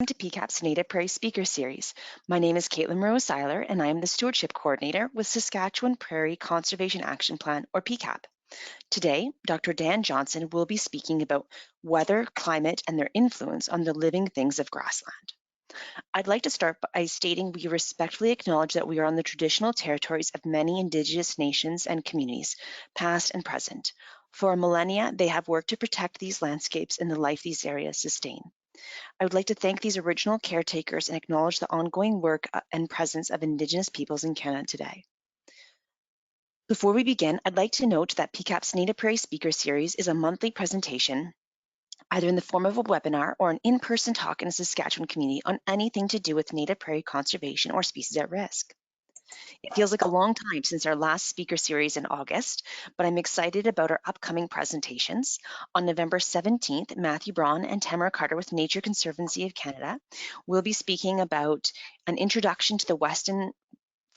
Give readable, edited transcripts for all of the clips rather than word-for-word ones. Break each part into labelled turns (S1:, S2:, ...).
S1: To PCAP's Native Prairie Speaker Series. My name is Caitlin Rose-Seiler, and I am the Stewardship Coordinator with Saskatchewan Prairie Conservation Action Plan, or PCAP. Today, Dr. Dan Johnson will be speaking about weather, climate, and their influence on the living things of grassland. I'd like to start by stating we respectfully acknowledge that we are on the traditional territories of many Indigenous nations and communities, past and present. For millennia, they have worked to protect these landscapes and the life these areas sustain. I would like to thank these original caretakers and acknowledge the ongoing work and presence of Indigenous peoples in Canada today. Before we begin, I'd like to note that PCAP's Native Prairie Speaker Series is a monthly presentation, either in the form of a webinar or an in-person talk in a Saskatchewan community on anything to do with Native Prairie conservation or species at risk. It feels like a long time since our last speaker series in August, but I'm excited about our upcoming presentations. On November 17th, Matthew Braun and Tamara Carter with Nature Conservancy of Canada will be speaking about an introduction to the Western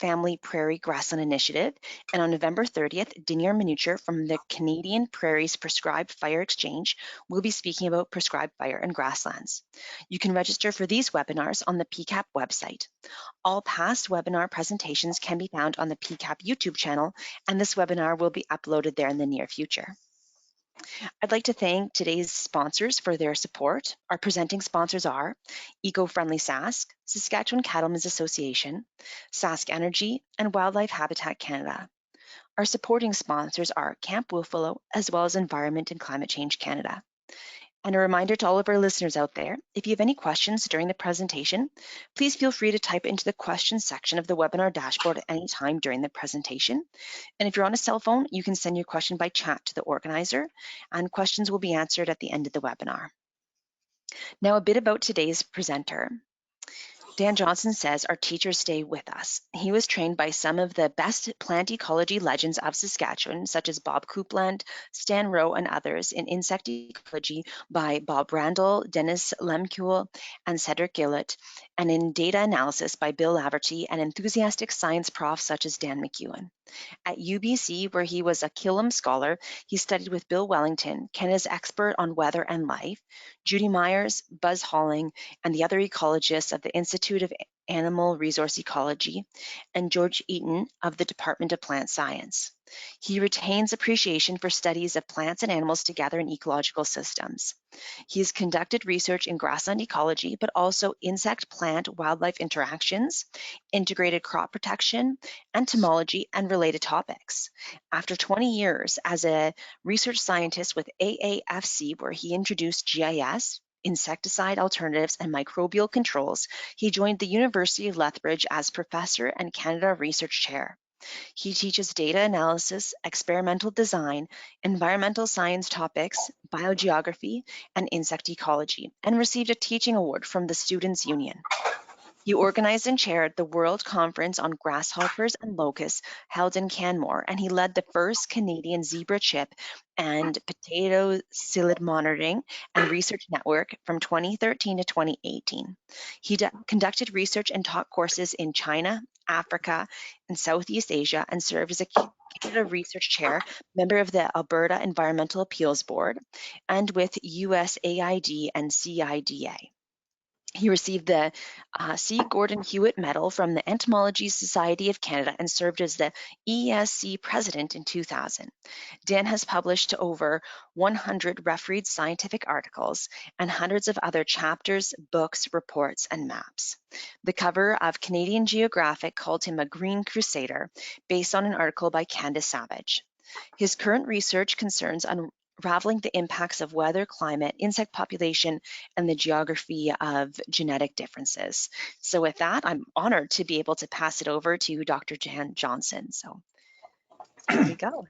S1: Family Prairie Grassland Initiative, and on November 30th, Dinier Minucher from the Canadian Prairies Prescribed Fire Exchange will be speaking about prescribed fire and grasslands. You can register for these webinars on the PCAP website. All past webinar presentations can be found on the PCAP YouTube channel, and this webinar will be uploaded there in the near future. I'd like to thank today's sponsors for their support. Our presenting sponsors are Eco-Friendly Sask, Saskatchewan Cattlemen's Association, Sask Energy, and Wildlife Habitat Canada. Our supporting sponsors are Camp Wolfwillow, as well as Environment and Climate Change Canada. And a reminder to all of our listeners out there, if you have any questions during the presentation, please feel free to type it into the questions section of the webinar dashboard at any time during the presentation. And if you're on a cell phone, you can send your question by chat to the organizer, and questions will be answered at the end of the webinar. Now, a bit about today's presenter. Dan Johnson says our teachers stay with us. He was trained by some of the best plant ecology legends of Saskatchewan, such as Bob Coupland, Stan Rowe, and others in insect ecology by Bob Randall, Dennis Lemkuhl, and Cedric Gillett, and in data analysis by Bill Laverty and enthusiastic science profs such as Dan McEwen. At UBC, where he was a Killam Scholar, he studied with Bill Wellington, Canada's expert on weather and life, Judy Myers, Buzz Halling, and the other ecologists of the Institute of Animal Resource Ecology, and George Eaton of the Department of Plant Science. He retains appreciation for studies of plants and animals together in ecological systems. He has conducted research in grassland ecology, but also insect-plant-wildlife interactions, integrated crop protection, entomology, and related topics. After 20 years as a research scientist with AAFC, where he introduced GIS, insecticide alternatives, and microbial controls, he joined the University of Lethbridge as professor and Canada Research Chair. He teaches data analysis, experimental design, environmental science topics, biogeography, and insect ecology, and received a teaching award from the Students' Union. He organized and chaired the World Conference on Grasshoppers and Locusts held in Canmore, and he led the first Canadian zebra chip and potato psyllid monitoring and research network from 2013 to 2018. He conducted research and taught courses in China, Africa, and Southeast Asia, and served as a Canada Research Chair, member of the Alberta Environmental Appeals Board, and with USAID and CIDA. He received the C. Gordon Hewitt Medal from the Entomological Society of Canada and served as the ESC president in 2000. Dan has published over 100 refereed scientific articles and hundreds of other chapters, books, reports, and maps. The cover of Canadian Geographic called him a green crusader, based on an article by Candace Savage. His current research concerns unraveling the impacts of weather, climate, insect population, and the geography of genetic differences. So with that, I'm honored to be able to pass it over to Dr. Dan Johnson. So here we go.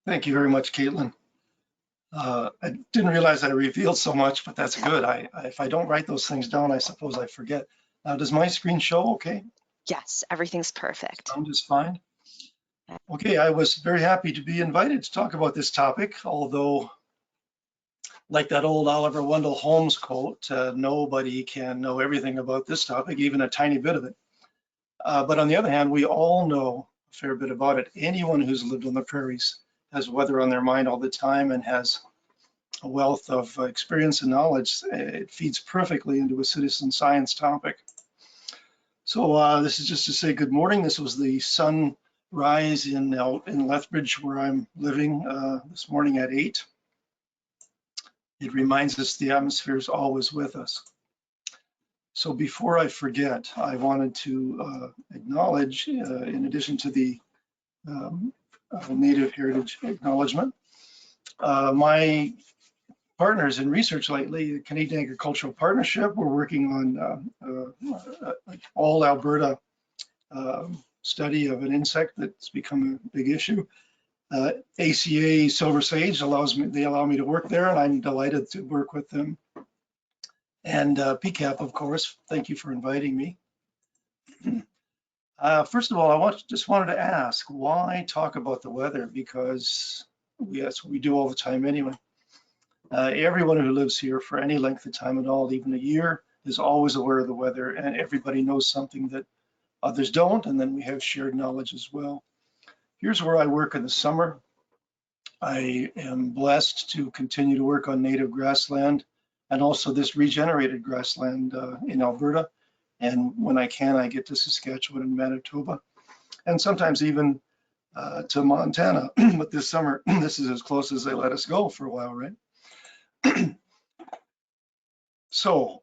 S2: Thank you very much, Caitlin. I didn't realize I revealed so much, but that's good. If I don't write those things down, I suppose I forget. Now, does my screen show okay?
S1: Yes, everything's perfect.
S2: Sound is fine. Okay, I was very happy to be invited to talk about this topic, although like that old Oliver Wendell Holmes quote, nobody can know everything about this topic, even a tiny bit of it. But on the other hand, we all know a fair bit about it. Anyone who's lived on the prairies has weather on their mind all the time and has a wealth of experience and knowledge. It feeds perfectly into a citizen science topic. So this is just to say good morning. This was the sunrise in Lethbridge, where I'm living this morning at 8. It reminds us the atmosphere is always with us. So before I forget, I wanted to acknowledge, in addition to the Native Heritage Acknowledgement, my partners in research lately, the Canadian Agricultural Partnership. We're working on all Alberta study of an insect that's become a big issue. ACA Silver Sage they allow me to work there, and I'm delighted to work with them. And PCAP, of course, thank you for inviting me. First of all, just wanted to ask, why talk about the weather? Because that's what we do all the time anyway. Everyone who lives here for any length of time at all, even a year, is always aware of the weather, and everybody knows something that others don't, and then we have shared knowledge as well. Here's where I work in the summer. I am blessed to continue to work on native grassland and also this regenerated grassland in Alberta. And when I can, I get to Saskatchewan and Manitoba, and sometimes even to Montana. But this summer, this is as close as they let us go for a while, right? So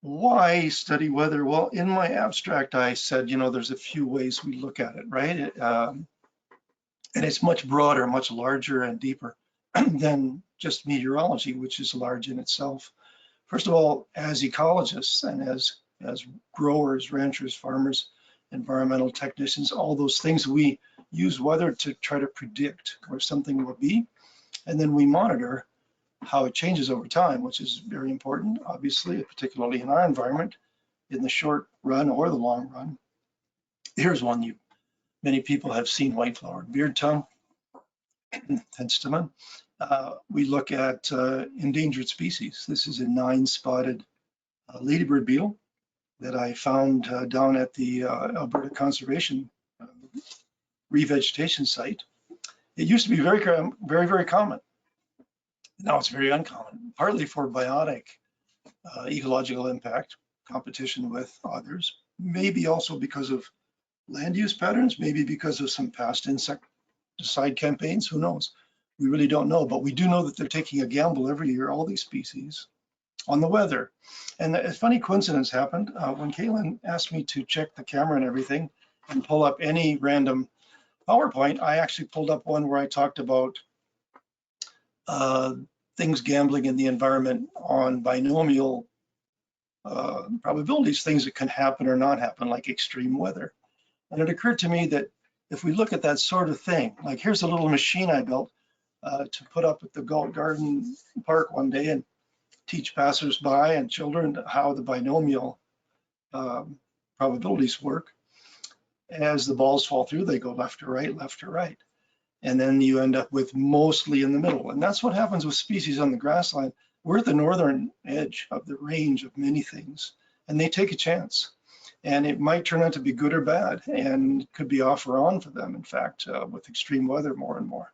S2: why study weather? Well, in my abstract, I said, there's a few ways we look at it, right? And it's much broader, much larger and deeper than just meteorology, which is large in itself. First of all, as ecologists and as growers, ranchers, farmers, environmental technicians, all those things, we use weather to try to predict where something will be. And then we monitor how it changes over time, which is very important, obviously, particularly in our environment, in the short run or the long run. Here's one many people have seen: white-flowered beard tongue, penstemon. We look at endangered species. This is a 9-spotted ladybird beetle that I found down at the Alberta Conservation revegetation site. It used to be very, very common. Now it's very uncommon, partly for biotic ecological impact, competition with others, maybe also because of land use patterns, maybe because of some past insecticide campaigns, who knows? We really don't know, but we do know that they're taking a gamble every year, all these species, on the weather. And a funny coincidence happened when Caitlin asked me to check the camera and everything and pull up any random PowerPoint. I actually pulled up one where I talked about things gambling in the environment on binomial probabilities, things that can happen or not happen, like extreme weather. And it occurred to me that if we look at that sort of thing, like here's a little machine I built to put up at the Garden Park one day and teach passersby and children how the binomial probabilities work. As the balls fall through, they go left to right, left to right. And then you end up with mostly in the middle. And that's what happens with species on the grassland. We're at the northern edge of the range of many things, and they take a chance. And it might turn out to be good or bad, and could be off or on for them, in fact, with extreme weather more and more.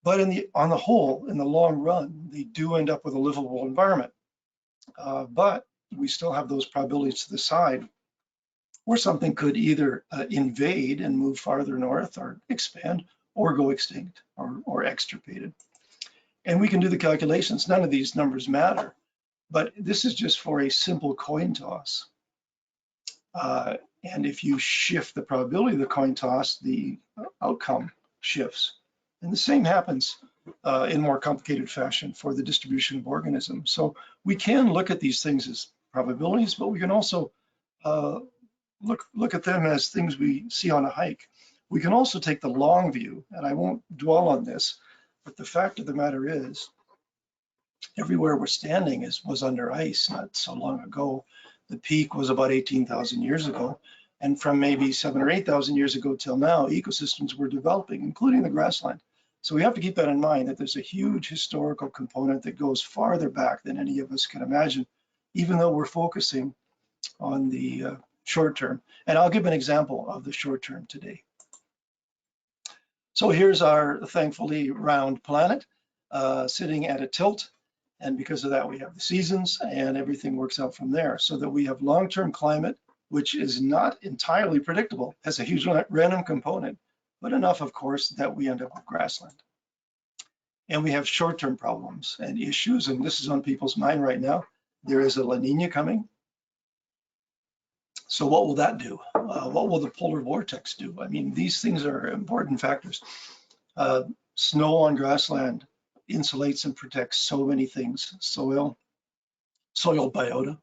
S2: But on the whole, in the long run, they do end up with a livable environment. But we still have those probabilities to the side where something could either invade and move farther north, or expand, or go extinct, or extirpated. And we can do the calculations. None of these numbers matter, but this is just for a simple coin toss. And if you shift the probability of the coin toss, the outcome shifts. And the same happens in more complicated fashion for the distribution of organisms. So we can look at these things as probabilities, but we can also look at them as things we see on a hike. We can also take the long view, and I won't dwell on this, but the fact of the matter is, everywhere we're standing was under ice not so long ago. The peak was about 18,000 years ago, and from maybe 7,000 or 8,000 years ago till now, ecosystems were developing, including the grassland. So we have to keep that in mind, that there's a huge historical component that goes farther back than any of us can imagine, even though we're focusing on the short term. And I'll give an example of the short term today. So here's our thankfully round planet sitting at a tilt. And because of that, we have the seasons and everything works out from there, so that we have long-term climate, which is not entirely predictable, has a huge random component, but enough, of course, that we end up with grassland. And we have short-term problems and issues, and this is on people's mind right now. There is a La Nina coming. So what will that do? What will the polar vortex do? I mean, these things are important factors. Snow on grassland insulates and protects so many things: soil biota,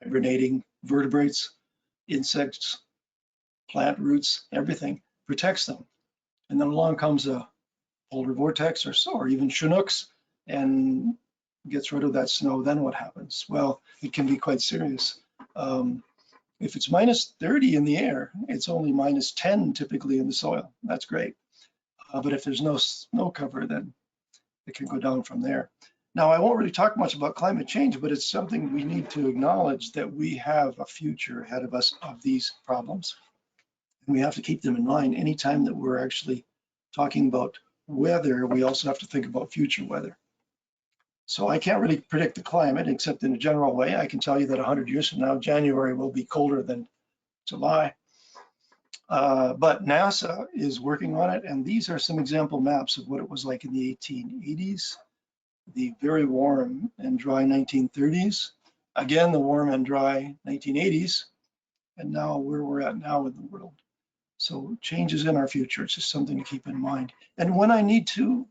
S2: hibernating vertebrates, insects, plant roots, everything protects them. And then along comes a polar vortex or even Chinooks and gets rid of that snow. Then what happens? Well, it can be quite serious. If it's minus 30 in the air, it's only minus 10 typically in the soil. That's great. But if there's no snow cover, then it can go down from there. Now, I won't really talk much about climate change, but it's something we need to acknowledge, that we have a future ahead of us of these problems. And we have to keep them in mind anytime that we're actually talking about weather. We also have to think about future weather. So I can't really predict the climate, except in a general way. I can tell you that 100 years from now, January will be colder than July. But NASA is working on it, and these are some example maps of what it was like in the 1880s, the very warm and dry 1930s, again the warm and dry 1980s, and now where we're at now in the world. So changes in our future, it's just something to keep in mind. And when I need to,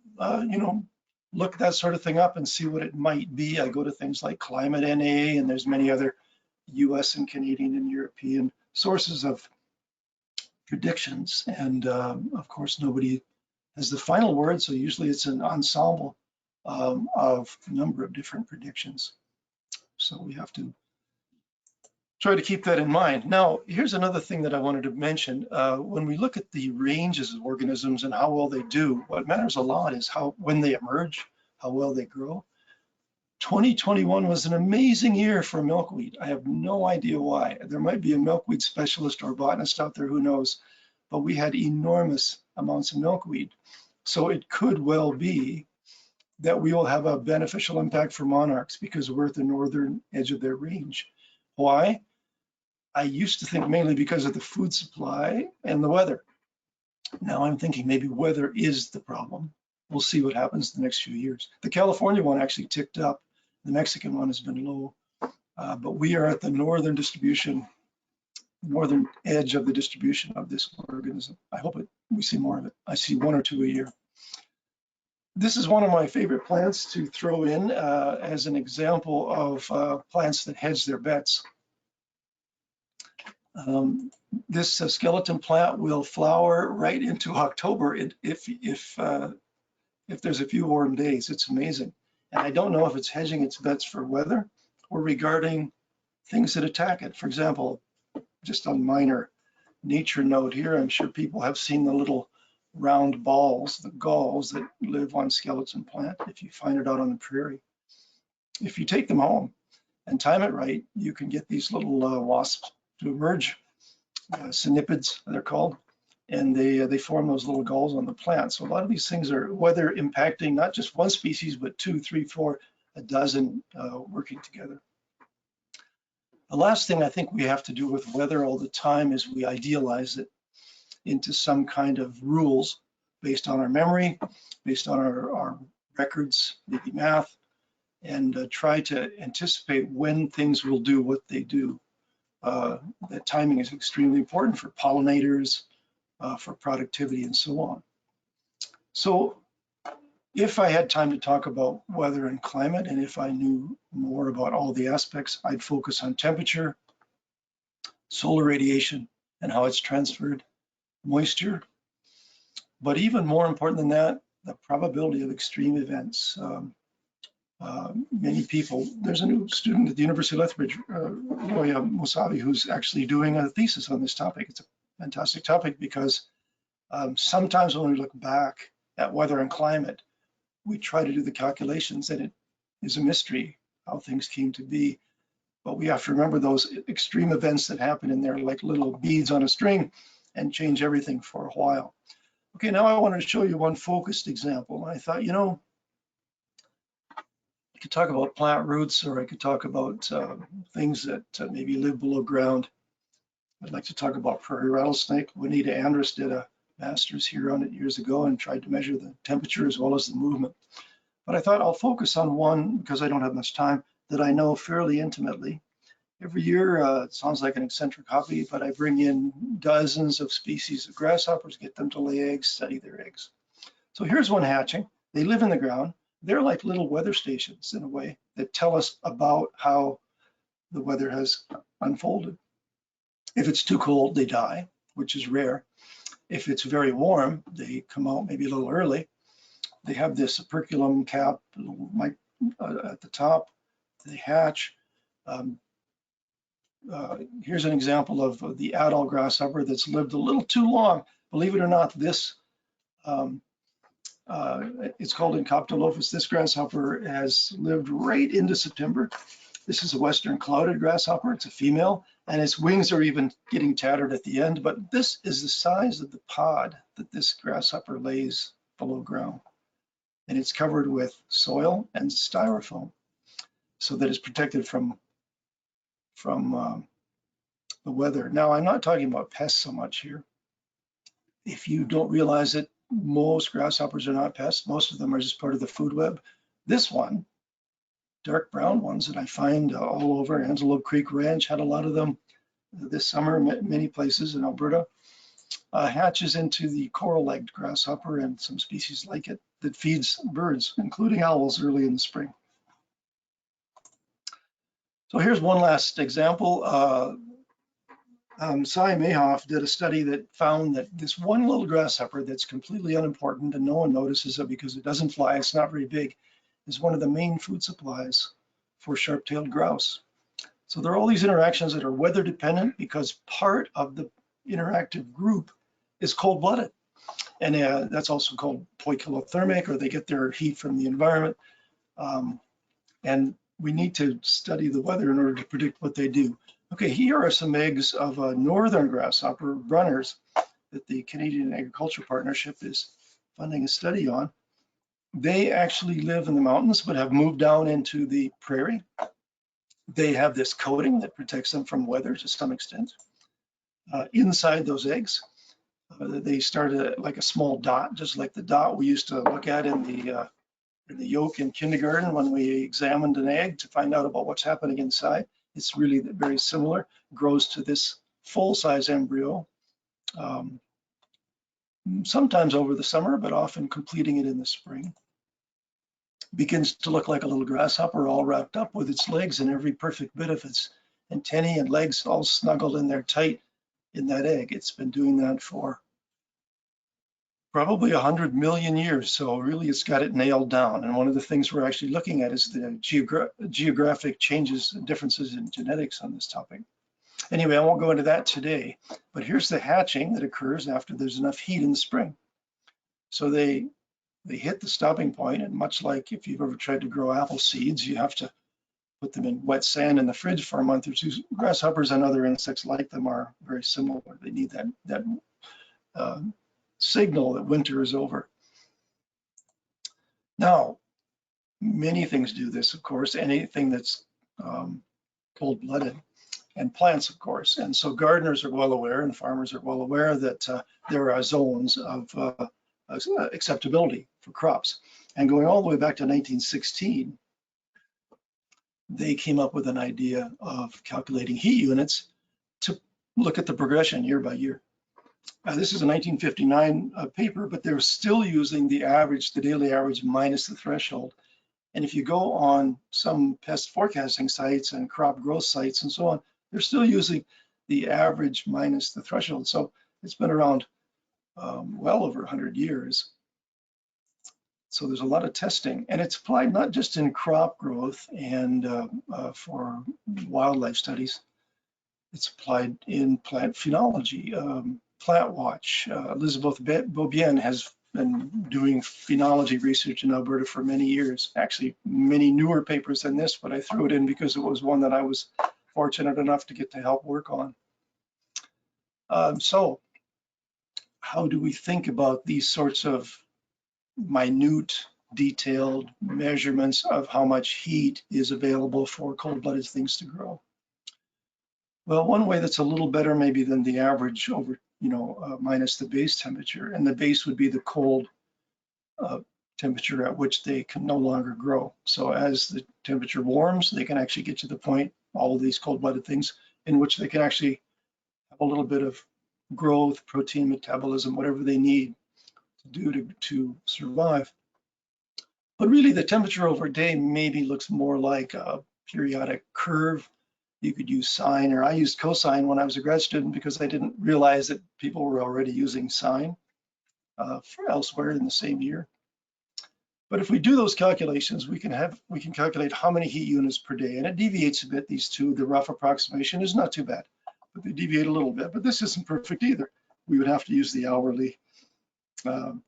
S2: look that sort of thing up and see what it might be, I go to things like Climate NA, and there's many other US and Canadian and European sources of predictions. And of course, nobody has the final word, so usually it's an ensemble of a number of different predictions. So we have to try to keep that in mind. Now, here's another thing that I wanted to mention. When we look at the ranges of organisms and how well they do, what matters a lot is when they emerge, how well they grow. 2021 was an amazing year for milkweed. I have no idea why. There might be a milkweed specialist or botanist out there, who knows, but we had enormous amounts of milkweed. So it could well be that we will have a beneficial impact for monarchs because we're at the northern edge of their range. Why? I used to think mainly because of the food supply and the weather. Now I'm thinking maybe weather is the problem. We'll see what happens the next few years. The California one actually ticked up. The Mexican one has been low, but we are at the northern edge of the distribution of this organism. I hope we see more of it. I see 1 or 2 a year. This is one of my favorite plants to throw in as an example of plants that hedge their bets. This skeleton plant will flower right into October if there's a few warm days. It's amazing. And I don't know if it's hedging its bets for weather or regarding things that attack it. For example, just on minor nature note here, I'm sure people have seen the little round balls, the galls that live on skeleton plant if you find it out on the prairie. If you take them home and time it right, you can get these little wasps to emerge, cynipids they're called, and they form those little galls on the plant. So a lot of these things are weather impacting not just one species, but 2, 3, 4, a dozen working together. The last thing I think we have to do with weather all the time is we idealize it into some kind of rules based on our memory, based on our records, maybe math, and try to anticipate when things will do what they do. That timing is extremely important for pollinators, for productivity, and so on. So if I had time to talk about weather and climate, and if I knew more about all the aspects, I'd focus on temperature, solar radiation, and how it's transferred, moisture, but even more important than that, the probability of extreme events. Many people, there's a new student at the University of Lethbridge, Roy Mosavi, who's actually doing a thesis on this topic. It's a fantastic topic because sometimes when we look back at weather and climate, we try to do the calculations and it is a mystery how things came to be. But we have to remember those extreme events that happen in there, like little beads on a string, and change everything for a while. Okay, now I wanted to show you one focused example. I thought, you know, I could talk about plant roots, or I could talk about things that maybe live below ground. I'd like to talk about prairie rattlesnake. Juanita Andrus did a master's here on it years ago and tried to measure the temperature as well as the movement. But I thought I'll focus on one, because I don't have much time, that I know fairly intimately. Every year, it sounds like an eccentric hobby, but I bring in dozens of species of grasshoppers, get them to lay eggs, study their eggs. So here's one hatching. They live in the ground. They're like little weather stations in a way that tell us about how the weather has unfolded. If it's too cold, they die, which is rare. If it's very warm, they come out maybe a little early. They have this operculum cap at the top. They hatch. Here's an example of the adult grasshopper that's lived a little too long. Believe it or not, this it's called Encoptolophus. This grasshopper has lived right into September. This is a western clouded grasshopper. It's a female, and its wings are even getting tattered at the end. But this is the size of the pod that this grasshopper lays below ground. And it's covered with soil and styrofoam so that it's protected from the weather. Now, I'm not talking about pests so much here. If you don't realize it, most grasshoppers are not pests. Most of them are just part of the food web. This one, dark brown ones that I find all over, Antelope Creek Ranch had a lot of them this summer, many places in Alberta, hatches into the coral-legged grasshopper and some species like it that feeds birds, including owls, early in the spring. So here's one last example. Cy Mayhoff did a study that found that this one little grasshopper that's completely unimportant and no one notices it because it doesn't fly, it's not very big, is one of the main food supplies for sharp-tailed grouse. So there are all these interactions that are weather dependent because part of the interactive group is cold-blooded. And that's also called poikilothermic, or they get their heat from the environment. And we need to study the weather in order to predict what they do. Okay, here are some eggs of a northern grasshopper, runners, that the Canadian Agriculture Partnership is funding a study on. They actually live in the mountains, but have moved down into the prairie. They have this coating that protects them from weather to some extent. Inside those eggs, they start like a small dot, just like the dot we used to look at in the yolk in kindergarten when we examined an egg to find out about what's happening inside. It's really very similar, grows to this full-size embryo, sometimes over the summer, but often completing it in the spring. Begins to look like a little grasshopper all wrapped up with its legs and every perfect bit of its antennae and legs all snuggled in there tight in that egg. It's been doing that for probably 100 million years. So really it's got it nailed down. And one of the things we're actually looking at is the geographic changes and differences in genetics on this topic. Anyway, I won't go into that today, but here's the hatching that occurs after there's enough heat in the spring. So they hit the stopping point, and much like if you've ever tried to grow apple seeds, you have to put them in wet sand in the fridge for a month or two. Grasshoppers and other insects like them are very similar. They need that signal that winter is over. Now, many things do this, of course, anything that's cold-blooded, and plants, of course. And so gardeners are well aware, and farmers are well aware that there are zones of acceptability for crops. And going all the way back to 1916, they came up with an idea of calculating heat units to look at the progression year by year. This is a 1959 paper, but they're still using the average, the daily average minus the threshold. And if you go on some pest forecasting sites and crop growth sites and so on, they're still using the average minus the threshold. So it's been around well over 100 years. So there's a lot of testing, and it's applied not just in crop growth and for wildlife studies. It's applied in plant phenology, plant watch. Elizabeth Beaubien has been doing phenology research in Alberta for many years. Actually, many newer papers than this, but I threw it in because it was one that I was fortunate enough to get to help work on. So how do we think about these sorts of minute, detailed measurements of how much heat is available for cold-blooded things to grow? Well, one way that's a little better maybe than the average over, minus the base temperature, and the base would be the cold temperature at which they can no longer grow. So as the temperature warms, they can actually get to the point, all of these cold-blooded things, in which they can actually have a little bit of growth, protein metabolism, whatever they need to do to survive. But really the temperature over a day maybe looks more like a periodic curve. You could use sine, or I used cosine when I was a grad student because I didn't realize that people were already using sine for elsewhere in the same year. But if we do those calculations, we can calculate how many heat units per day, and it deviates a bit. These two, the rough approximation is not too bad, but they deviate a little bit. But this isn't perfect either. We would have to use the hourly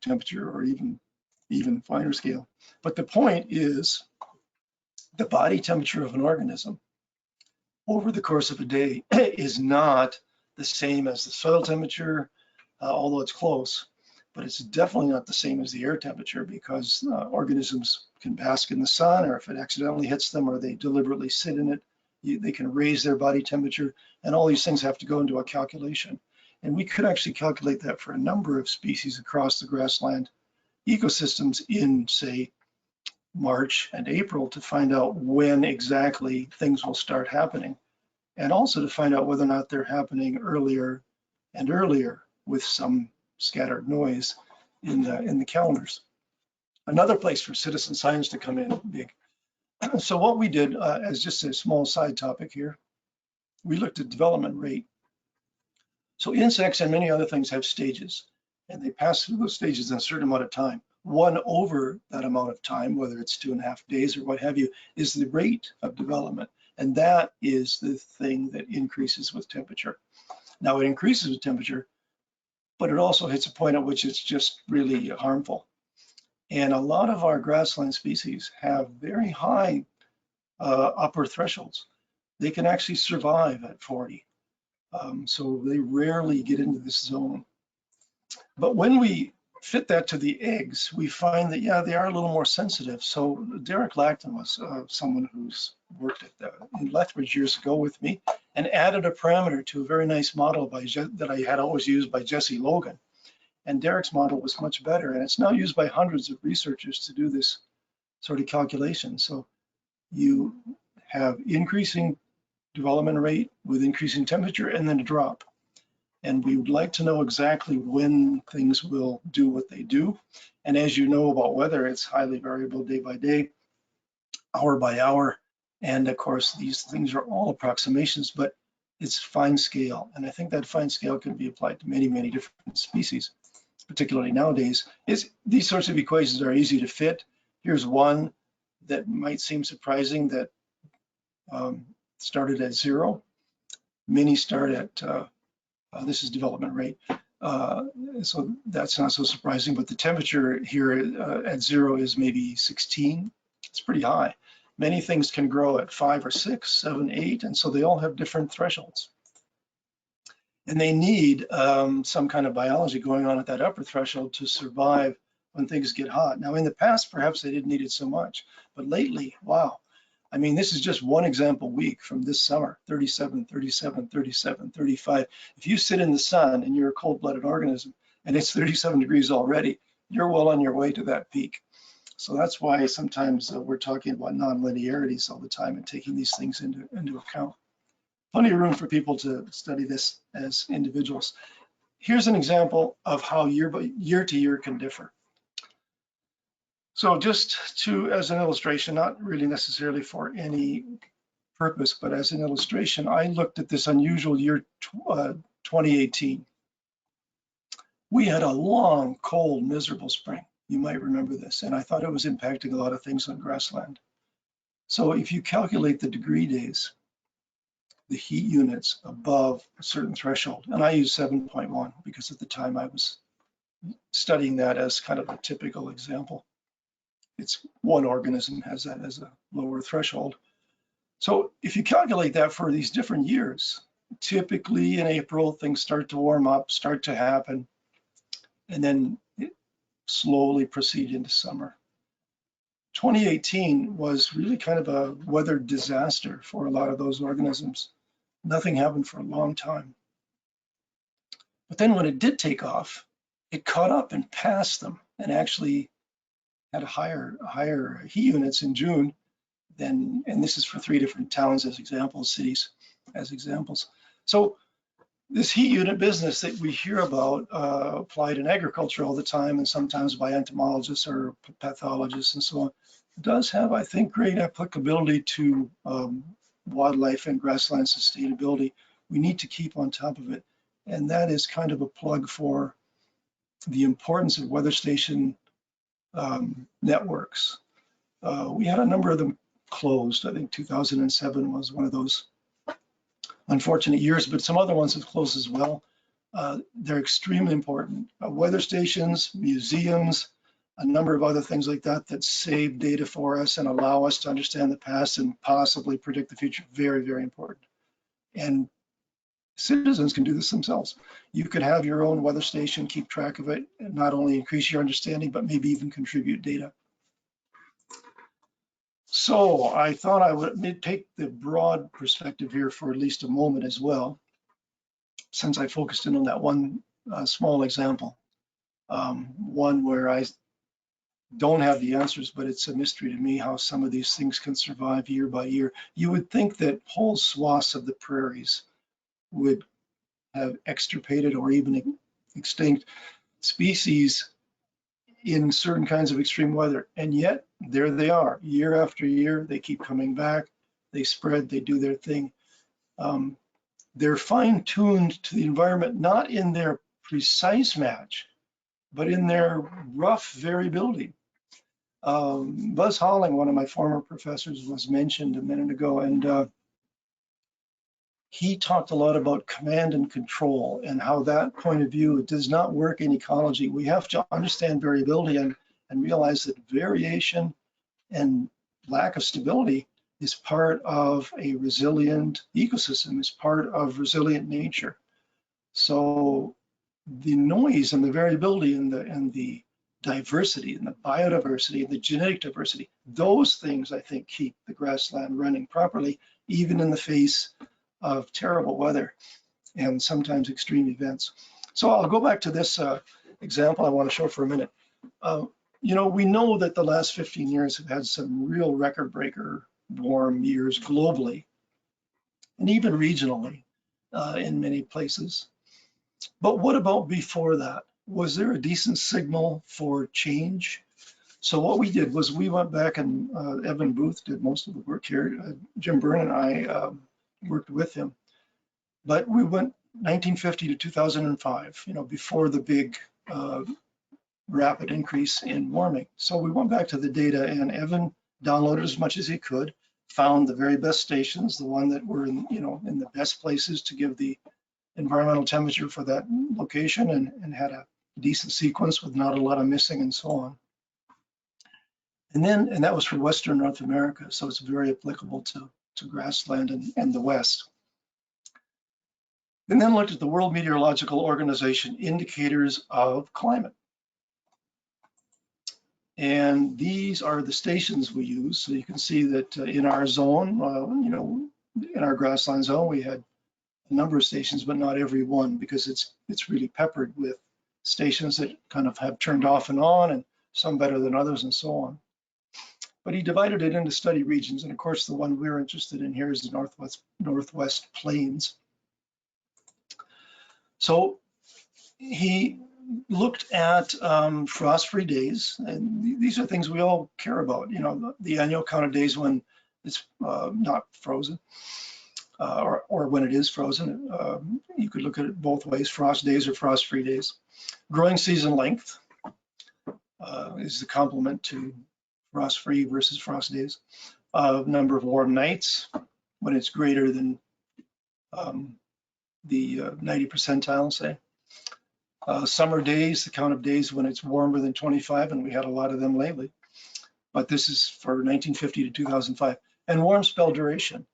S2: temperature, or even finer scale. But the point is, the body temperature of an organism over the course of a day is not the same as the soil temperature, although it's close. But it's definitely not the same as the air temperature, because organisms can bask in the sun, or if it accidentally hits them, or they deliberately sit in it, they can raise their body temperature, and all these things have to go into a calculation. And we could actually calculate that for a number of species across the grassland ecosystems in, say, March and April, to find out when exactly things will start happening, and also to find out whether or not they're happening earlier and earlier with some scattered noise in the calendars. Another place for citizen science to come in big. So what we did, as just a small side topic here, we looked at development rate. So insects and many other things have stages, and they pass through those stages in a certain amount of time. One over that amount of time, whether it's 2.5 days or what have you, is the rate of development. And that is the thing that increases with temperature. Now, it increases with temperature, but it also hits a point at which it's just really harmful. And a lot of our grassland species have very high upper thresholds. They can actually survive at 40. So they rarely get into this zone. But when we fit that to the eggs, we find that, yeah, they are a little more sensitive. So Derek Lacton was someone who's worked in Lethbridge years ago with me, and added a parameter to a very nice model that I had always used by Jesse Logan. And Derek's model was much better, and it's now used by hundreds of researchers to do this sort of calculation. So you have increasing development rate with increasing temperature, and then a drop. And we would like to know exactly when things will do what they do. And as you know about weather, it's highly variable day by day, hour by hour. And of course, these things are all approximations, but it's fine scale. And I think that fine scale can be applied to many, many different species, particularly nowadays. These sorts of equations are easy to fit. Here's one that might seem surprising, that started at 0. Many start at this is development rate. So that's not so surprising, but the temperature here at 0 is maybe 16. It's pretty high. Many things can grow at 5 or 6, 7, 8, and so they all have different thresholds. And they need some kind of biology going on at that upper threshold to survive when things get hot. Now, in the past, perhaps they didn't need it so much, but lately, wow. I mean, this is just one example week from this summer: 37, 37, 37, 35. If you sit in the sun and you're a cold-blooded organism and it's 37 degrees already, you're well on your way to that peak. So that's why sometimes we're talking about non-linearities all the time and taking these things into account. Plenty of room for people to study this as individuals. Here's an example of how year to year can differ. So just as an illustration, not really necessarily for any purpose, but as an illustration, I looked at this unusual year 2018. We had a long, cold, miserable spring. You might remember this, and I thought it was impacting a lot of things on grassland. So if you calculate the degree days, the heat units above a certain threshold, and I use 7.1 because at the time I was studying that as kind of a typical example. It's one organism has that as a lower threshold. So if you calculate that for these different years, typically in April, things start to warm up, start to happen. and then it slowly proceeded into summer. 2018 was really kind of a weather disaster for a lot of those organisms. Nothing happened for a long time. But then when it did take off, it caught up and passed them and actually had higher heat units in June than, and this is for 3 different towns as examples, cities as examples. So this heat unit business that we hear about applied in agriculture all the time and sometimes by entomologists or pathologists and so on, does have, I think, great applicability to wildlife and grassland sustainability. We need to keep on top of it. And that is kind of a plug for the importance of weather station networks. We had a number of them closed. I think 2007 was one of those unfortunate years, but some other ones have closed as well. They're extremely important. Weather stations, museums, a number of other things like that that save data for us and allow us to understand the past and possibly predict the future. Very, very important. And citizens can do this themselves. You could have your own weather station, keep track of it, and not only increase your understanding, but maybe even contribute data. So I thought I would take the broad perspective here for at least a moment as well, since I focused in on that one small example, one where I don't have the answers, but it's a mystery to me how some of these things can survive year by year. You would think that whole swaths of the prairies would have extirpated or even extinct species in certain kinds of extreme weather. And yet there they are, year after year, they keep coming back, they spread, they do their thing. They're fine-tuned to the environment, not in their precise match, but in their rough variability. Buzz Holling, one of my former professors, was mentioned a minute ago, and he talked a lot about command and control and how that point of view does not work in ecology. We have to understand variability and realize that variation and lack of stability is part of a resilient ecosystem, is part of resilient nature. So the noise and the variability and the diversity and the biodiversity and the genetic diversity, those things I think keep the grassland running properly, even in the face of terrible weather and sometimes extreme events. So I'll go back to this example I want to show for a minute. You know, we know that the last 15 years have had some real record breaker warm years globally and even regionally in many places. But what about before that? Was there a decent signal for change? So what we did was we went back and Evan Booth did most of the work here. Jim Byrne and I worked with him. But we went 1950 to 2005, you know, before the big rapid increase in warming. So we went back to the data and Evan downloaded as much as he could, found the very best stations, the one that were in, you know, in the best places to give the environmental temperature for that location and had a decent sequence with not a lot of missing and so on. And that was for Western North America. So it's very applicable to grassland and the West. And then looked at the World Meteorological Organization indicators of climate. And these are the stations we use. So you can see that in our zone, you know, in our grassland zone, we had a number of stations, but not every one, because it's really peppered with stations that kind of have turned off and on, and some better than others and so on. But he divided it into study regions. And of course, the one we're interested in here is the Northwest Plains. So he looked at frost-free days, and these are things we all care about. You know, the annual count of days when it's not frozen, or when it is frozen. You could look at it both ways: frost days or frost-free days. Growing season length is the complement to frost-free versus frost days. Number of warm nights when it's greater than the 90 percentile, say. Summer days, the count of days when it's warmer than 25, and we had a lot of them lately. But this is for 1950 to 2005. And warm spell duration.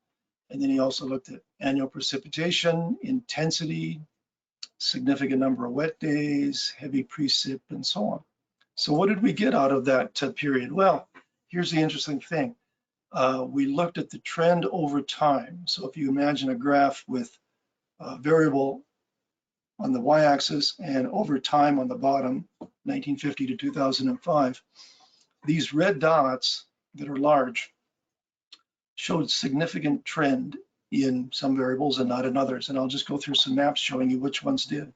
S2: And then he also looked at annual precipitation, intensity, significant number of wet days, heavy precip, and so on. So what did we get out of that period? Well, here's the interesting thing. We looked at the trend over time. So if you imagine a graph with a variable on the y-axis and over time on the bottom, 1950 to 2005, these red dots that are large showed significant trend in some variables and not in others. And I'll just go through some maps showing you which ones did.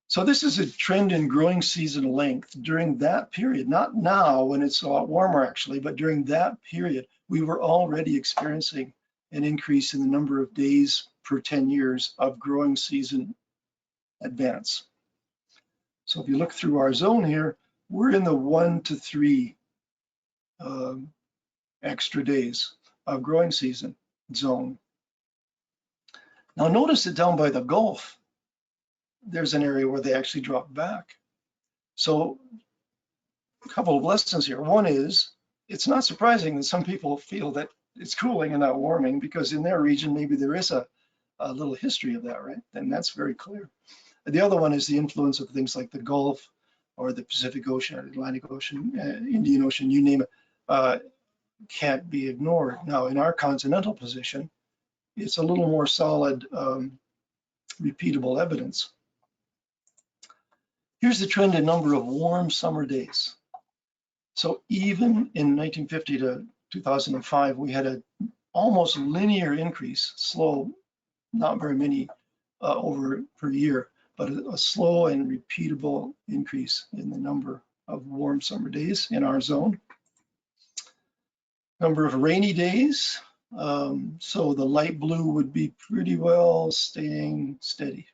S2: So this is a trend in growing season length during that period, not now when it's a lot warmer actually, but during that period, we were already experiencing an increase in the number of days per 10 years of growing season advance. So if you look through our zone here, we're in the 1 to 3 extra days of growing season zone. Now notice that down by the Gulf, there's an area where they actually drop back. So a couple of lessons here. One is, it's not surprising that some people feel that it's cooling and not warming, because in their region, maybe there is a little history of that, right? And that's very clear. The other one is the influence of things like the Gulf or the Pacific Ocean, or Atlantic Ocean, Indian Ocean, you name it, can't be ignored. Now, in our continental position, it's a little more solid, repeatable evidence. Here's the trend in number of warm summer days. So even in 1950 to 2005, we had an almost linear increase, slow, not very many over per year, but a slow and repeatable increase in the number of warm summer days in our zone. Number of rainy days, so the light blue would be pretty well staying steady.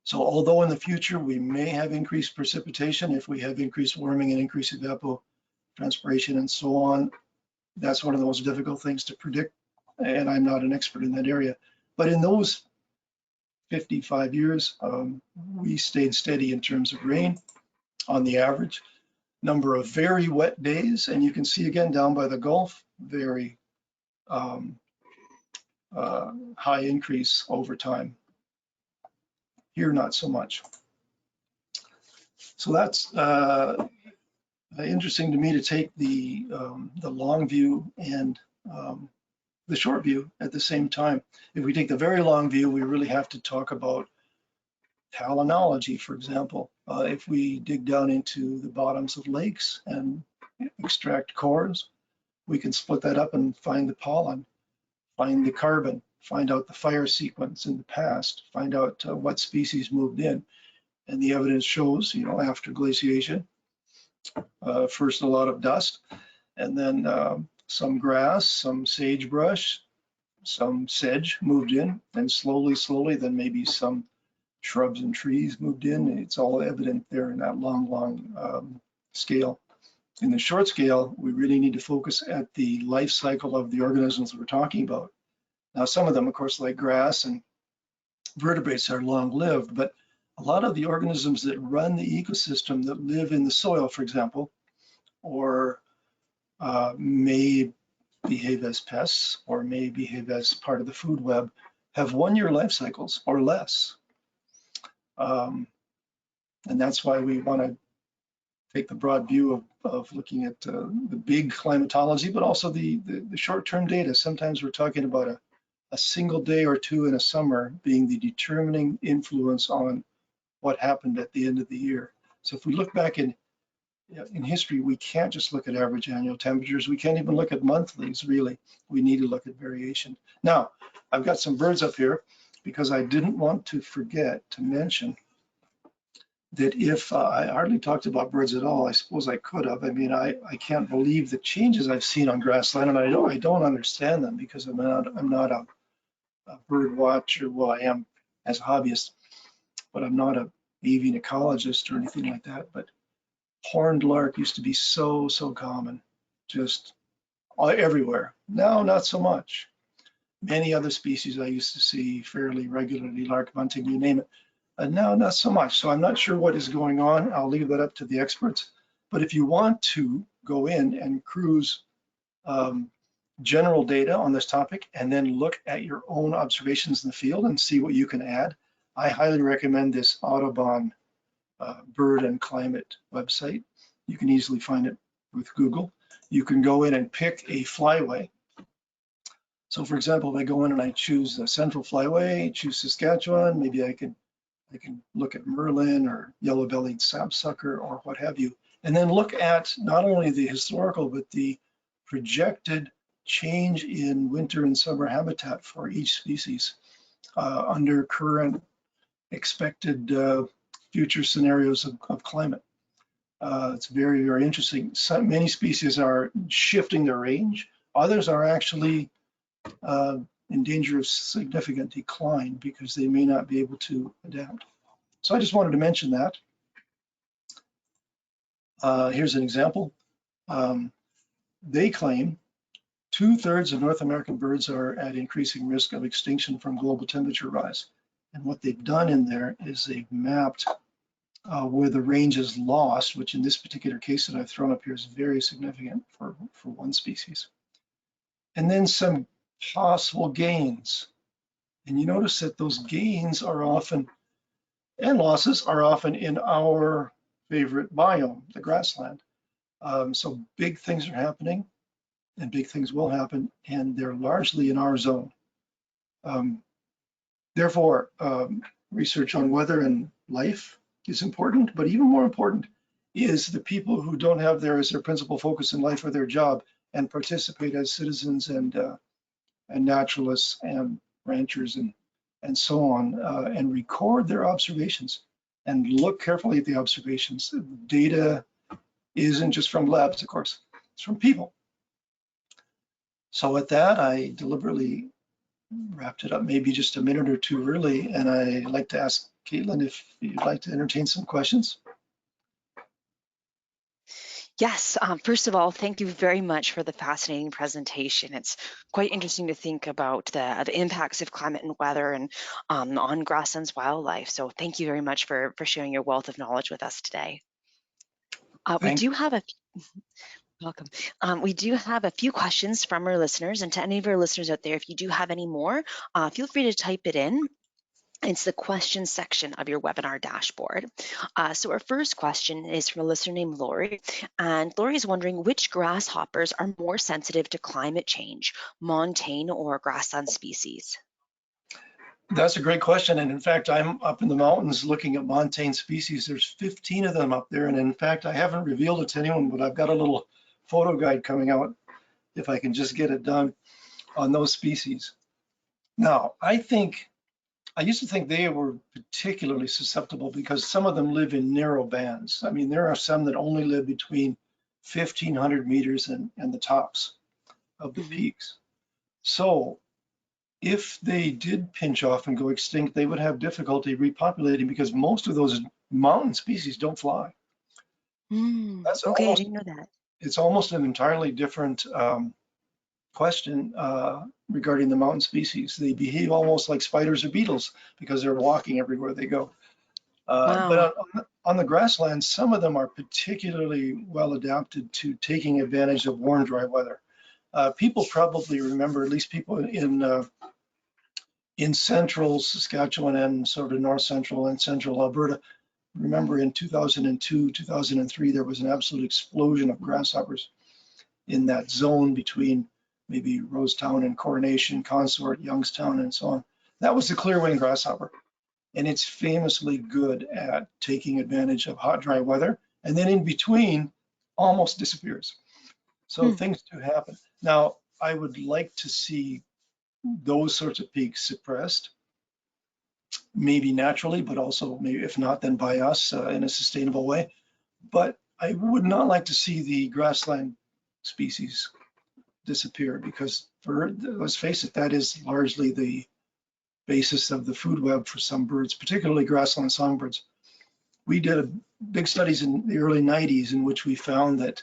S2: So although in the future we may have increased precipitation if we have increased warming and increased evapotranspiration and so on, that's one of the most difficult things to predict, and I'm not an expert in that area. But in those 55 years, we stayed steady in terms of rain on the average. Number of very wet days, and you can see again down by the Gulf, very high increase over time. Here, not so much. So that's interesting to me to take the long view and the short view at the same time. If we take the very long view, we really have to talk about palynology, for example. If we dig down into the bottoms of lakes and extract cores, we can split that up and find the pollen, find the carbon, find out the fire sequence in the past, find out what species moved in. And the evidence shows, you know, after glaciation, first a lot of dust, and then some grass, some sagebrush, some sedge moved in, and slowly, then maybe some shrubs and trees moved in. It's all evident there in that long scale. In the short scale, we really need to focus at the life cycle of the organisms we're talking about. Now, some of them, of course, like grass and vertebrates are long-lived, but a lot of the organisms that run the ecosystem that live in the soil, for example, or may behave as pests or may behave as part of the food web, have 1-year life cycles or less. And that's why we want to take the broad view of looking at the big climatology, but also the short-term data. Sometimes we're talking about a single day or two in a summer being the determining influence on what happened at the end of the year. So if we look back in history, we can't just look at average annual temperatures. We can't even look at monthlies, really. We need to look at variation. Now, I've got some birds up here because I didn't want to forget to mention that if I hardly talked about birds at all, I suppose I could have. I mean, I can't believe the changes I've seen on grassland, and I don't understand them because I'm not a bird watcher. Well, I am as a hobbyist, but I'm not an avian ecologist or anything like that. But horned lark used to be so common, just everywhere. Now, not so much. Many other species I used to see fairly regularly, lark bunting, you name it. And now, not so much. So I'm not sure what is going on. I'll leave that up to the experts. But if you want to go in and cruise general data on this topic and then look at your own observations in the field and see what you can add, I highly recommend this Audubon bird and climate website. You can easily find it with Google. You can go in and pick a flyway. So for example, if I go in and I choose the Central Flyway, choose Saskatchewan, maybe I can look at Merlin or yellow-bellied sapsucker or what have you, and then look at not only the historical, but the projected change in winter and summer habitat for each species under current expected future scenarios of climate. It's very, very interesting. Many species are shifting their range. Others are actually in danger of significant decline because they may not be able to adapt. So I just wanted to mention that. Here's an example. They claim 2/3 of North American birds are at increasing risk of extinction from global temperature rise. And what they've done in there is they've mapped where the range is lost, which in this particular case that I've thrown up here is very significant for one species. And then some possible gains. And you notice that those gains are often, and losses are often in our favorite biome, the grassland. So big things are happening and big things will happen, and they're largely in our zone. Therefore, research on weather and life is important, but even more important is the people who don't have there as their principal focus in life or their job and participate as citizens and naturalists and ranchers and so on, and record their observations and look carefully at the observations. Data isn't just from labs, of course, it's from people. So with that, I deliberately wrapped it up maybe just a minute or two early, and I'd like to ask Caitlin if you'd like to entertain some questions.
S1: Yes, first of all, thank you very much for the fascinating presentation. It's quite interesting to think about the impacts of climate and weather and on grasslands wildlife. So thank you very much for sharing your wealth of knowledge with us today. We do have a welcome. We do have a few questions from our listeners, and to any of our listeners out there, if you do have any more, feel free to type it in. It's the question section of your webinar dashboard. So our first question is from a listener named Lori, and Lori is wondering which grasshoppers are more sensitive to climate change, montane or grassland species?
S2: That's a great question. And in fact, I'm up in the mountains looking at montane species. There's 15 of them up there. And in fact, I haven't revealed it to anyone, but I've got a little photo guide coming out, if I can just get it done, on those species. Now, I used to think they were particularly susceptible because some of them live in narrow bands. I mean, there are some that only live between 1,500 meters and the tops of the peaks. So if they did pinch off and go extinct, they would have difficulty repopulating because most of those mountain species don't fly. That's
S1: Okay,
S2: almost,
S1: I didn't know that.
S2: it's almost an entirely different question regarding the mountain species. They behave almost like spiders or beetles because they're walking everywhere they go.
S1: Wow.
S2: But on the grasslands, some of them are particularly well adapted to taking advantage of warm, dry weather. People probably remember, at least people in central Saskatchewan and sort of north central and central Alberta, remember in 2002, 2003, there was an absolute explosion of grasshoppers in that zone between maybe Rosetown and Coronation, Consort, Youngstown, and so on. That was the clear-winged grasshopper. And it's famously good at taking advantage of hot, dry weather. And then in between, almost disappears. So things do happen. Now, I would like to see those sorts of peaks suppressed, maybe naturally, but also maybe if not, then by us in a sustainable way. But I would not like to see the grassland species disappear because let's face it, that is largely the basis of the food web for some birds, particularly grassland songbirds. We did big studies in the early 90s in which we found that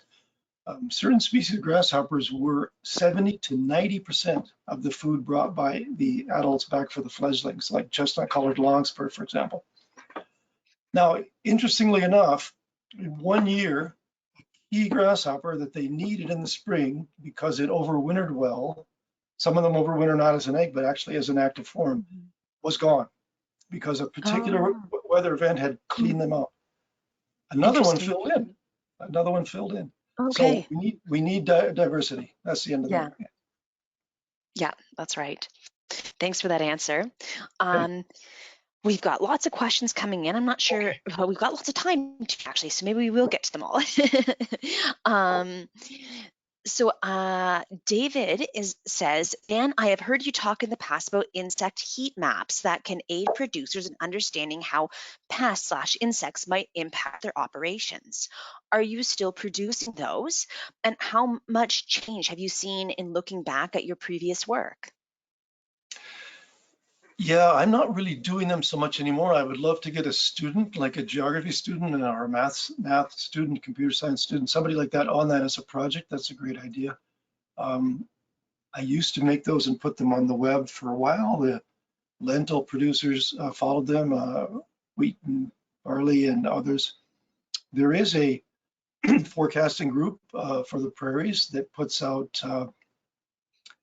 S2: certain species of grasshoppers were 70 to 90% of the food brought by the adults back for the fledglings, like chestnut-colored longspur, for example. Now, interestingly enough, in 1 year, key grasshopper that they needed in the spring because it overwintered well, some of them overwinter not as an egg, but actually as an active form, was gone. because a particular
S1: Oh,
S2: weather event had
S1: mm,
S2: cleaned them out. Another one
S1: interesting.
S2: filled in. Another one filled in. So
S1: Okay.
S2: we need diversity. That's the end of
S1: Yeah.
S2: that.
S1: Yeah, that's right. Thanks for that answer.
S2: Okay.
S1: Um, we've got lots of questions coming in. I'm not sure,
S2: Okay.
S1: well, we've got lots of time actually, so maybe we will get to them all. um, David says, Dan, I have heard you talk in the past about insect heat maps that can aid producers in understanding how pests/insects might impact their operations. Are you still producing those? And how much change have you seen in looking back at your previous work?
S2: Yeah, I'm not really doing them so much anymore. I would love to get a student, like a geography student or a math student, computer science student, somebody like that on that as a project. That's a great idea. Um, I used to make those and put them on the web for a while. The lentil producers followed them, wheat and barley and others. There is a forecasting group for the prairies that puts out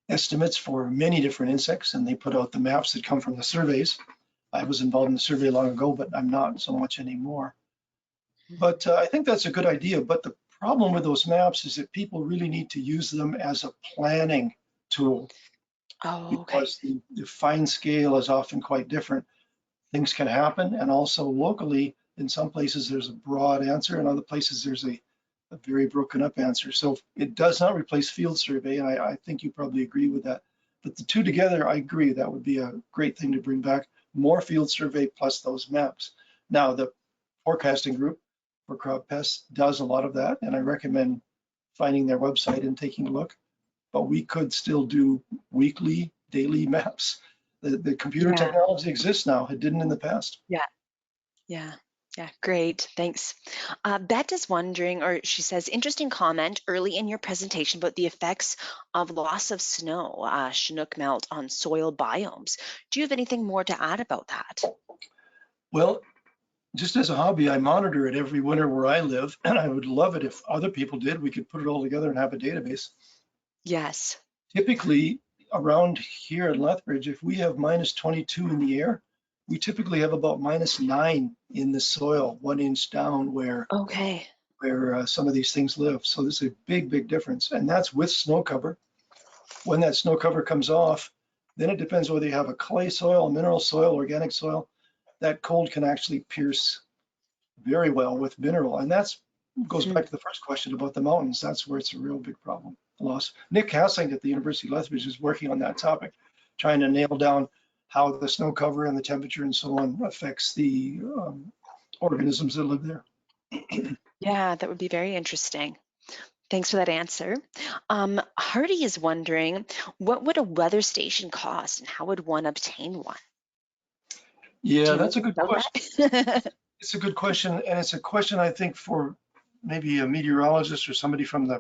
S2: estimates for many different insects, and they put out the maps that come from the surveys. I was involved in the survey long ago, but I'm not so much anymore. But I think that's a good idea. But the problem with those maps is that people really need to use them as a planning tool,
S1: Oh, okay.
S2: because the fine scale is often quite different. Things can happen, and also locally, in some places there's a broad answer, in other places there's a very broken up answer. So it does not replace field survey, and I think you probably agree with that. But the two together, I agree, that would be a great thing to bring back, more field survey plus those maps. Now, the forecasting group for crop pests does a lot of that, and I recommend finding their website and taking a look. But we could still do weekly, daily maps. The computer
S1: Yeah,
S2: technology exists now. It didn't in the past.
S1: yeah, yeah, yeah. Great, thanks. Bet is wondering, or she says, interesting comment early in your presentation about the effects of loss of snow, Chinook melt on soil biomes. Do you have anything more to add about that?
S2: Well, just as a hobby, I monitor it every winter where I live, and I would love it if other people did. We could put it all together and have a database.
S1: Yes.
S2: Typically, around here in Lethbridge, if we have minus 22 in the air, we typically have about minus 9 in the soil, 1 inch down
S1: Okay.
S2: where some of these things live. So there's a big, big difference, and that's with snow cover. When that snow cover comes off, then it depends whether you have a clay soil, mineral soil, organic soil. That cold can actually pierce very well with mineral. And that's goes
S1: Hmm.
S2: back to the first question about the mountains. That's where it's a real big problem. Loss. Nick Hassling at the University of Lethbridge is working on that topic, trying to nail down how the snow cover and the temperature and so on affects the organisms that live there.
S1: Yeah, that would be very interesting. Thanks for that answer. Hardy is wondering, what would a weather station cost and how would one obtain one? Do
S2: Yeah,
S1: you know
S2: that's a
S1: anything
S2: good
S1: about
S2: question.
S1: that?
S2: It's a good question, and it's a question I think for maybe a meteorologist or somebody from the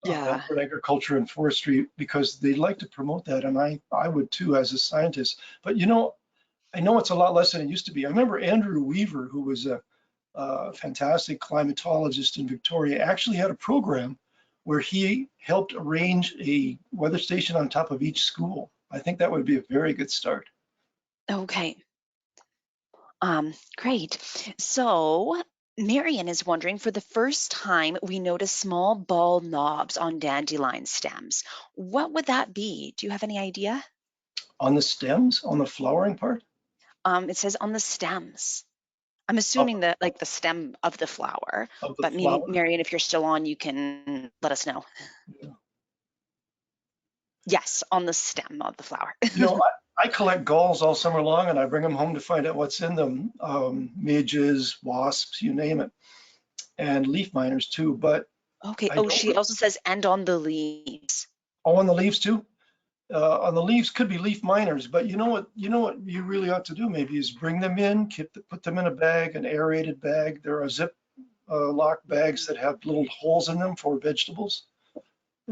S1: Yeah.
S2: Alberta Agriculture and Forestry, because they like to promote that, and I would too as a scientist. But I know it's a lot less than it used to be. I remember Andrew Weaver, who was a fantastic climatologist in Victoria, actually had a program where he helped arrange a weather station on top of each school. I think that would be a very good start.
S1: Okay. Great. So Marion is wondering, for the first time, we notice small ball knobs on dandelion stems. What would that be? Do you have any idea?
S2: On the stems, on the flowering part
S1: It says on the stems. I'm
S2: of,
S1: assuming that like the stem of the flower,
S2: of the
S1: but maybe
S2: flower.
S1: Marion, if you're still on, you can let us know.
S2: Yeah.
S1: Yes, on the stem of the flower.
S2: I collect galls all summer long, and I bring them home to find out what's in them. Midges, wasps, you name it, and leaf miners too. But
S1: Okay.
S2: I
S1: Oh,
S2: don't.
S1: she also says and on the leaves.
S2: Oh, on the leaves too. On the leaves could be leaf miners, but you know what? You know what you really ought to do maybe is bring them in, put them in a bag, an aerated bag. There are zip lock bags that have little holes in them for vegetables.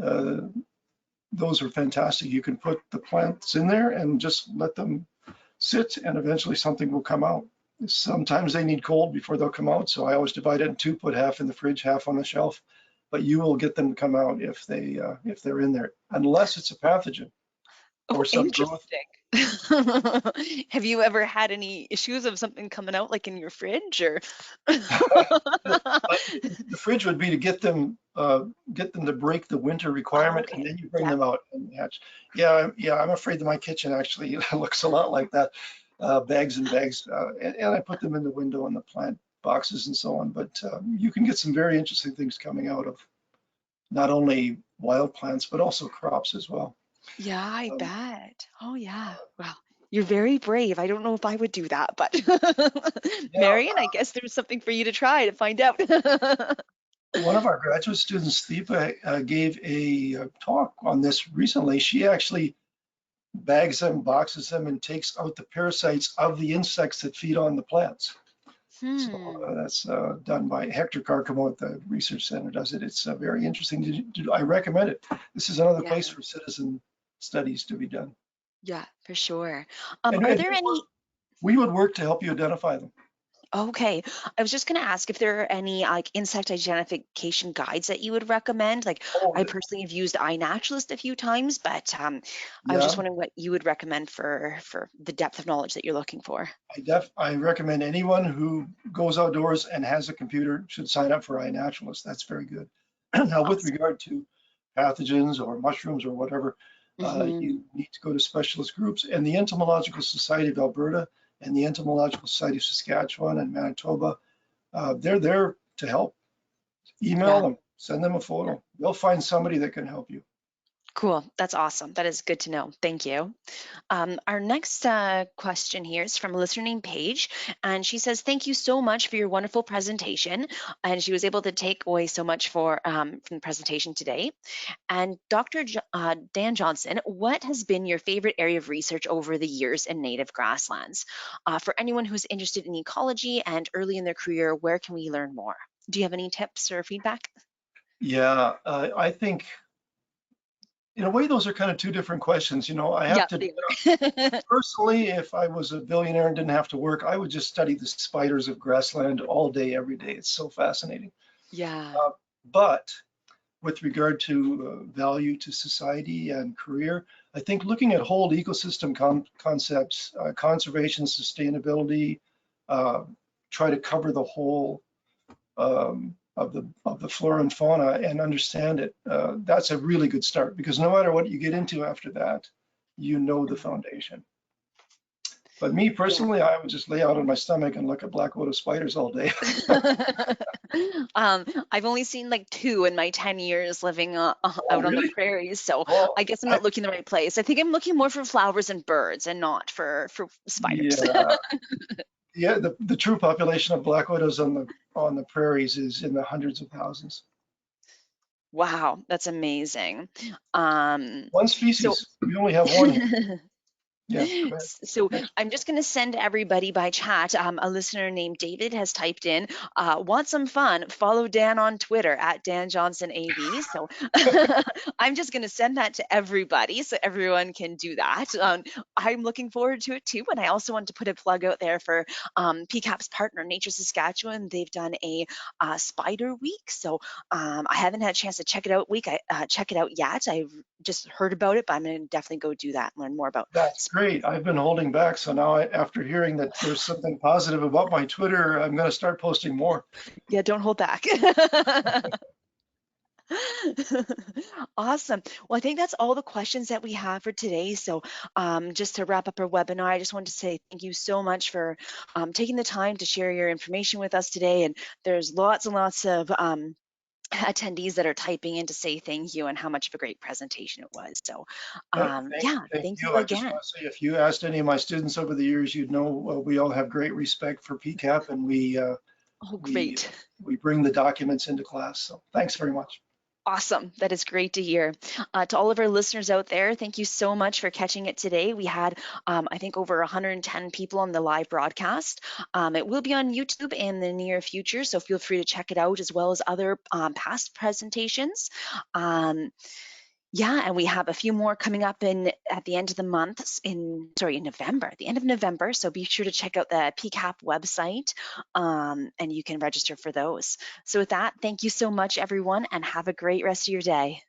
S2: Uh, those are fantastic. You can put the plants in there and just let them sit, and eventually something will come out. Sometimes they need cold before they'll come out, so I always divide it in two, put half in the fridge, half on the shelf. But you will get them to come out if they're in there, unless it's a pathogen
S1: Oh,
S2: or some growth
S1: interesting. Have you ever had any issues of something coming out like in your fridge or?
S2: I- The fridge would be to get them to break the winter
S1: Oh,
S2: requirement, and
S1: okay.
S2: then you bring
S1: Yep.
S2: them out and hatch. Yeah, I'm afraid that my kitchen actually looks a lot like that, bags and bags, and I put them in the window and the plant boxes and so on. But you can get some very interesting things coming out of not only wild plants but also crops as well.
S1: Yeah, I
S2: Um,
S1: bet. Oh, yeah. Well, you're very brave. I don't know if I would do that, but
S2: yeah,
S1: Marion, I guess there's something for you to try to find out.
S2: one of our graduate students, Thipa, gave a talk on this recently. She actually bags them, boxes them, and takes out the parasites of the insects that feed on the plants. So
S1: Hmm.
S2: that's done by Hector Carcamo at the research center does it. It's very interesting to do. I recommend it. This is another
S1: Yeah,
S2: place for citizen studies to be done.
S1: yeah, for sure. Are
S2: And
S1: there any?
S2: we would work to help you identify them.
S1: Okay, I was just going to ask if there are any like insect identification guides that you would recommend. Like,
S2: Oh,
S1: I personally have used iNaturalist a few times, but I was just
S2: yeah.
S1: wondering what you would recommend for the depth of knowledge that you're looking for.
S2: I recommend anyone who goes outdoors and has a computer should sign up for iNaturalist. That's very good. Now, with
S1: Awesome.
S2: regard to pathogens or mushrooms or whatever,
S1: Hmm.
S2: you need to go to specialist groups. And the Entomological Society of Alberta and the Entomological Society of Saskatchewan and Manitoba, they're there to help. Email
S1: Yeah.
S2: them, send them a photo. They'll find somebody that can help you.
S1: Cool. That's awesome. That is good to know. Thank you. Our next question here is from a listener named Paige, and she says, "Thank you so much for your wonderful presentation." And she was able to take away so much from the presentation today. And Dan Johnson, what has been your favorite area of research over the years in native grasslands? For anyone who's interested in ecology and early in their career, where can we learn more? Do you have any tips or feedback?
S2: Yeah, I think in a way those are kind of two different questions. I
S1: Yeah,
S2: have to
S1: they are.
S2: personally, if I was a billionaire and didn't have to work, I would just study the spiders of grassland all day, every day. It's so fascinating.
S1: Yeah.
S2: Uh, but with regard to value to society and career, I think looking at whole ecosystem concepts, conservation, sustainability, uh, try to cover the whole of the flora and fauna and understand it. That's a really good start because no matter what you get into after that, you know the
S1: Mhm.
S2: foundation. But me
S1: Yeah.
S2: personally, I would just lay out on my stomach and look at black widow spiders all day.
S1: I've only seen like two in my 10 years living
S2: Oh,
S1: out on the
S2: really?
S1: prairies, so
S2: Well,
S1: I guess I'm not looking in the right place. I think I'm looking more for flowers and birds and not for spiders.
S2: yeah, yeah. The true population of black widows on the prairies is in the hundreds of thousands.
S1: Wow, that's amazing. Um,
S2: One
S1: so
S2: species. We only have one here. Yeah. Go ahead.
S1: So
S2: Next.
S1: I'm just going to send everybody by chat. A listener named David has typed in, "Want some fun? Follow Dan on Twitter at Dan Johnson AV." So I'm just going to send that to everybody so everyone can do that. I'm looking forward to it too. And I also want to put a plug out there for PCAP's partner, Nature Saskatchewan. They've done a spider week. So I haven't had a chance to check it out yet. I've just heard about it, but I'm going to definitely go do that and learn more about.
S2: That's great. I've been holding back, so now after hearing that there's something positive about my Twitter, I'm going to start posting more.
S1: Yeah, don't hold back. Awesome. Well, I think that's all the questions that we have for today. So, just to wrap up our webinar, I just wanted to say thank you so much for taking the time to share your information with us today. And there's lots and lots of attendees that are typing in to say thank you and how much of a great presentation it was. So, yeah,
S2: Thank
S1: thank you
S2: you. I just
S1: again.
S2: want to say, if you asked any of my students over the years, you'd know we all have great respect for PCAP, and
S1: Oh,
S2: we
S1: great.
S2: we bring the documents into class. So thanks very much.
S1: Awesome. That is great to hear. To all of our listeners out there, thank you so much for catching it today. We had, I think, over 110 people on the live broadcast. It will be on YouTube in the near future, so feel free to check it out as well as other past presentations. Um, yeah, and we have a few more coming up in at the end of the month in November, at the end of November. So be sure to check out the PCAP website, and you can register for those. So with that, thank you so much, everyone, and have a great rest of your day.